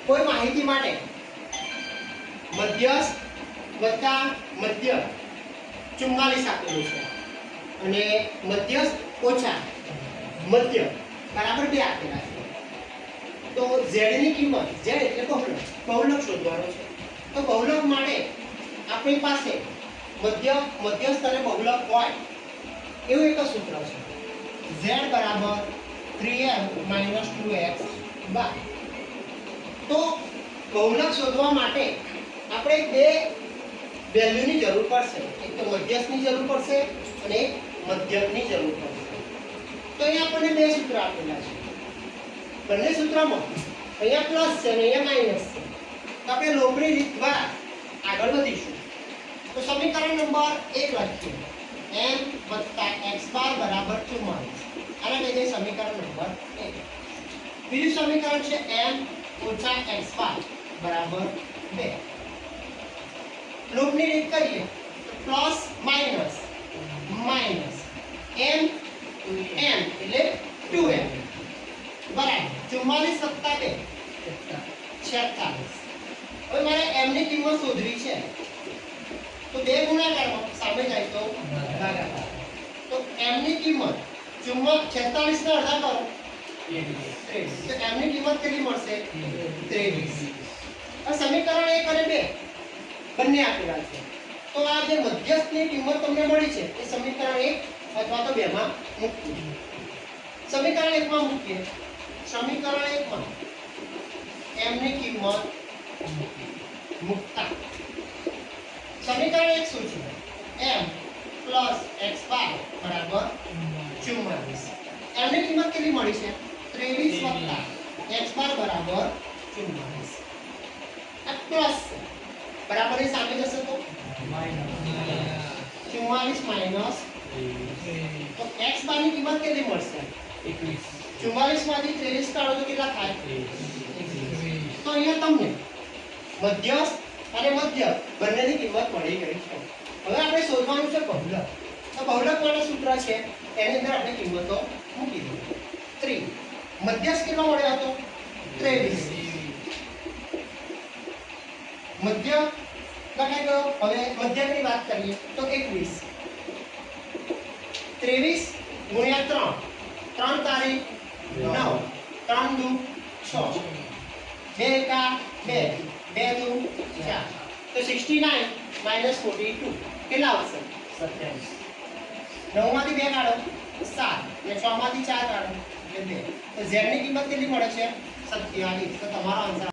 કોઈ માહિતી માટે મધ્યસ્થ વત્તા મધ્ય 44 આપેલું છે અને મધ્યસ્થ ઓછા મધ્ય બરાબર 2 આપેલા છે. તો z ની કિંમત z એટલે બહુલક શોધવાનો છે. તો બહુલક માટે આપણી પાસે મધ્યસ્થ અને બહુલક હોય એવું એક સૂત્ર છે. z બરાબર 3m - 2x બાય. તો બહુલક શોધવા માટે આપણે બે વેલ્યુની જરૂર પડશે. એક તો મધ્યસ્થની જરૂર પડશે અને એક મધ્યકની જરૂર પડશે. તો અહીંયા આપણને બે સૂત્ર આપેલા છે. બંને સૂત્રમાં અહીંયા પ્લસ છે અને અહીંયા માઈનસ છે. તો આપણે લોભની રીત દ્વારા આગળ વધીશું. તો સમીકરણ નંબર 1 લખીએ m + x બાર બરાબર 44. આને કહીએ સમીકરણ નંબર 1. બીજું સમીકરણ છે m - x બાર બરાબર 2. લોભની રીત કરીએ તો પ્લસ માઈનસ માઈનસ m એટલે 2m બરાબર 44 + 2 46. હવે મારે m ની કિંમત શોધવી છે. તો બે ગુણાકારમાં સામે જાય તો ભાગાકાર. તો m ની કિંમત 46 ને અડધા કરો 23. તો m ની કિંમત કેટલી મળશે 23. આ સમીકરણ 1 અને 2 બંને આપેલા છે. તો આ જે મધ્યસ્થની કિંમત તમને મળી છે એ સમીકરણ 1 અથવા તો 2 માં મૂકીએ. સમીકરણ 1 માં મૂકીએ. સમીકરણ 1 માં m ની કિંમત મૂકતા સમીકરણ 1 શું છે? m + x બાર બરાબર 44. m ની કિંમત કેટલી મળી છે 23 + x બાર બરાબર 44. આ પ્લસ બરાબર ની સામે જશે તો -44 તો x બાર ની કિંમત કેટલી મળશે 21. 44 માંથી 23 કાઢો તો કેટલા થાય 21. તો અહીંયા તમને મધ્યસ્થ અને મધ્યક બંનેની કિંમત મળી ગઈ છે. હવે આપણે શોધવાનું છે બહુલક. તો બહુલક માટે સૂત્ર છે એની અંદર આપણે કિંમતો મૂકી દઈએ. 3 મધ્યસ્થ કેટલો મળ્યો હતો 23. મધ્ય લખાઈ ગયો. હવે મધ્યકની વાત કરીએ તો 21. 23 × 3 3 તારીખ 9 3 દુ 6 2 એકા 2 2 દુ 4. તો 69 - 42 કેટલા આવશે 27. 9 માંથી 2 કાઢો 7 અને 6 માંથી 4 કાઢો એટલે 2. તો z ની કિંમત કેટલી મળે છે 27. તો તમારો આન્સર